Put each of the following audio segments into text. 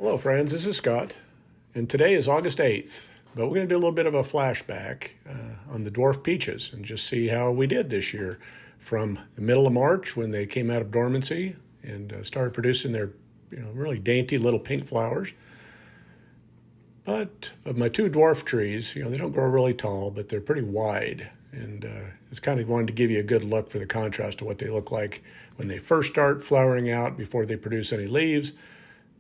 Hello friends, this is Scott, and today is August 8th, but we're going to do a little bit of a flashback on the dwarf peaches and just see how we did this year from the middle of March when they came out of dormancy and started producing their really dainty little pink flowers. But of my two dwarf trees, they don't grow really tall, but they're pretty wide, and it's kind of wanted to give you a good look for the contrast to what they look like when they first start flowering out before they produce any leaves,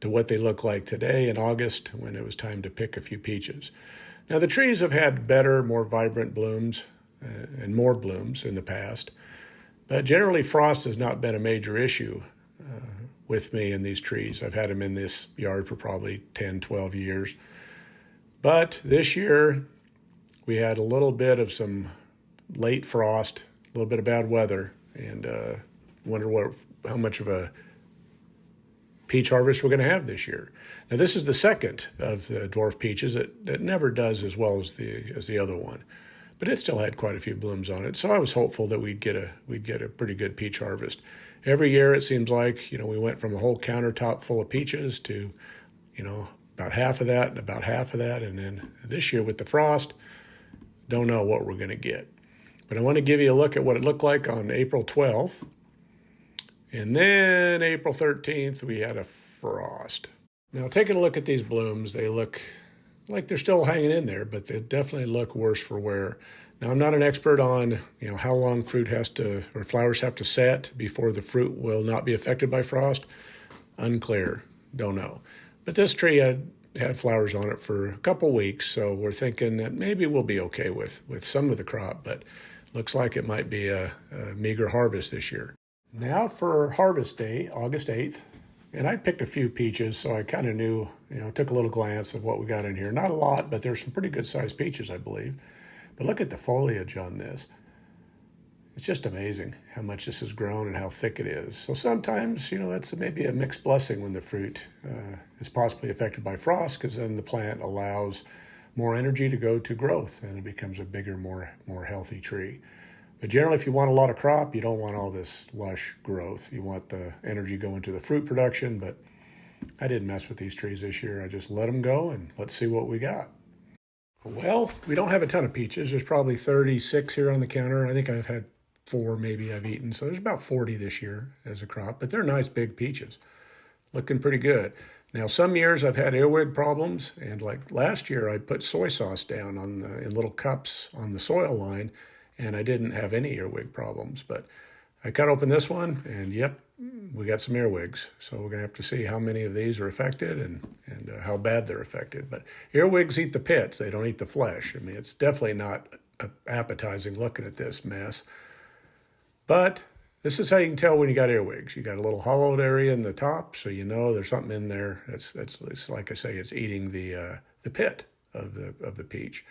to what they look like today in August when it was time to pick a few peaches. Now the trees have had better, more vibrant blooms and more blooms in the past, but generally frost has not been a major issue with me in these trees. I've had them in this yard for probably 10, 12 years. But this year we had a little bit of some late frost, a little bit of bad weather, and wonder how much of a peach harvest we're going to have this year. Now this is the second of the dwarf peaches that never does as well as the other one, but it still had quite a few blooms on it. So I was hopeful that we'd get a pretty good peach harvest. Every year it seems like we went from a whole countertop full of peaches to about half of that and about half of that, and then this year with the frost, don't know what we're going to get. But I want to give you a look at what it looked like on April 12th. And then April 13th, we had a frost. Now, taking a look at these blooms, they look like they're still hanging in there, but they definitely look worse for wear. Now, I'm not an expert on, how long flowers have to set before the fruit will not be affected by frost. Unclear, don't know. But this tree had flowers on it for a couple weeks, so we're thinking that maybe we'll be okay with some of the crop, but looks like it might be a meager harvest this year. Now for harvest day, August 8th, and I picked a few peaches, so I kind of knew, took a little glance of what we got in here. Not a lot, but there's some pretty good sized peaches, I believe. But look at the foliage on this. It's just amazing how much this has grown and how thick it is. So sometimes, that's maybe a mixed blessing when the fruit is possibly affected by frost, because then the plant allows more energy to go to growth and it becomes a bigger, more healthy tree. But generally, if you want a lot of crop, you don't want all this lush growth. You want the energy going to the fruit production, but I didn't mess with these trees this year. I just let them go, and let's see what we got. Well, we don't have a ton of peaches. There's probably 36 here on the counter. I think I've had 4 maybe I've eaten. So there's about 40 this year as a crop, but they're nice big peaches. Looking pretty good. Now, some years I've had earwig problems, and like last year I put soy sauce down in little cups on the soil line, and I didn't have any earwig problems. But I cut open this one, and yep, we got some earwigs. So we're going to have to see how many of these are affected and how bad they're affected. But earwigs eat the pits. They don't eat the flesh. I mean, it's definitely not appetizing looking at this mess. But this is how you can tell when you got earwigs. You got a little hollowed area in the top, so there's something in there. It's like I say, it's eating the pit of the peach.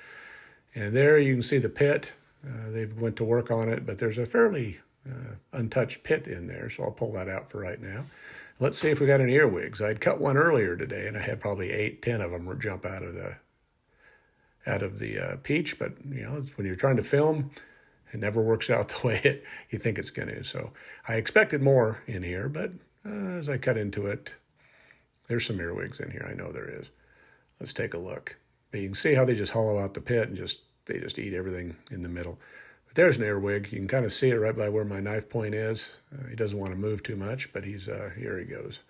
And there you can see the pit. They've went to work on it, but there's a fairly untouched pit in there, so I'll pull that out for right now. Let's see if we got any earwigs. I'd cut one earlier today, and I had probably 8, 10 of them jump out of the peach. But it's when you're trying to film, it never works out the way you think it's going to. So I expected more in here, but as I cut into it, there's some earwigs in here. I know there is. Let's take a look. But you can see how they just hollow out the pit and they just eat everything in the middle. But there's an earwig. You can kind of see it right by where my knife point is. He doesn't want to move too much, but here he goes.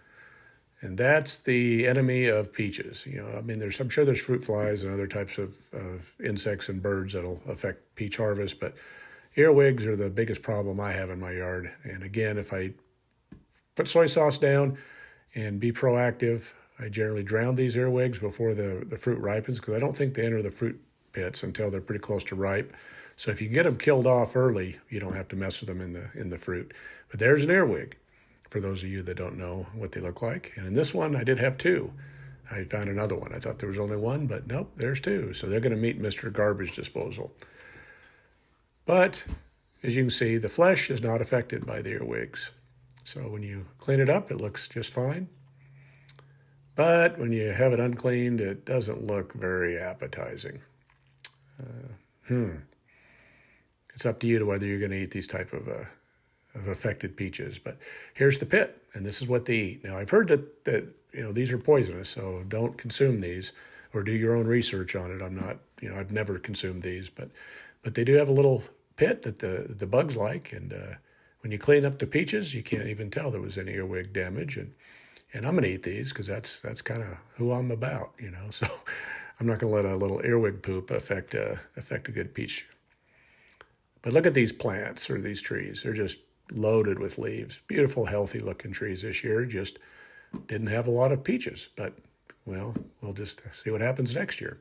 And that's the enemy of peaches. I'm sure there's fruit flies and other types of insects and birds that'll affect peach harvest, but earwigs are the biggest problem I have in my yard. And again, if I put soy sauce down and be proactive, I generally drown these earwigs before the fruit ripens, because I don't think they enter the fruit pits until they're pretty close to ripe. So if you can get them killed off early, you don't have to mess with them in the fruit. But there's an earwig, for those of you that don't know what they look like. And in this one, I did have 2. I found another one. I thought there was only 1, but nope, there's 2. So they're going to meet Mr. Garbage Disposal. But as you can see, the flesh is not affected by the earwigs. So when you clean it up, it looks just fine. But when you have it uncleaned, it doesn't look very appetizing. It's up to you to whether you're going to eat these type of affected peaches. But here's the pit, and this is what they eat. Now, I've heard that these are poisonous, so don't consume these or do your own research on it. I'm not, I've never consumed these, but they do have a little pit that the bugs like, and when you clean up the peaches, you can't even tell there was any earwig damage, and I'm gonna eat these because that's kind of who I'm about. So I'm not gonna let a little earwig poop affect a good peach. But look at these plants or these trees; they're just loaded with leaves. Beautiful, healthy looking trees this year. Just didn't have a lot of peaches, but well, we'll just see what happens next year.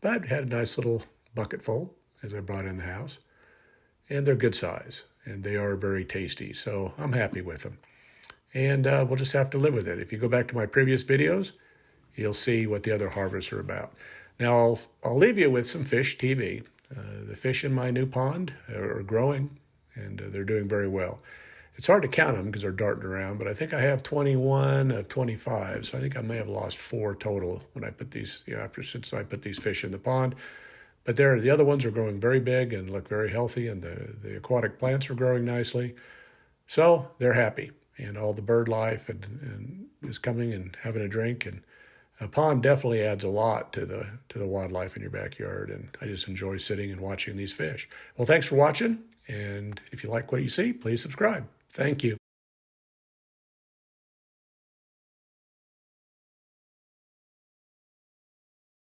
But had a nice little bucket full as I brought in the house, and they're good size, and they are very tasty, so I'm happy with them. And we'll just have to live with it. If you go back to my previous videos, you'll see what the other harvests are about. Now, I'll leave you with some fish TV. The fish in my new pond are growing, and they're doing very well. It's hard to count them because they're darting around, but I think I have 21 of 25, so I think I may have lost 4 total when I put these, since I put these fish in the pond. But the other ones are growing very big and look very healthy, and the aquatic plants are growing nicely. So they're happy, and all the bird life and is coming and having a drink. And a pond definitely adds a lot to the wildlife in your backyard, and I just enjoy sitting and watching these fish. Well, thanks for watching, and if you like what you see, please subscribe. Thank you.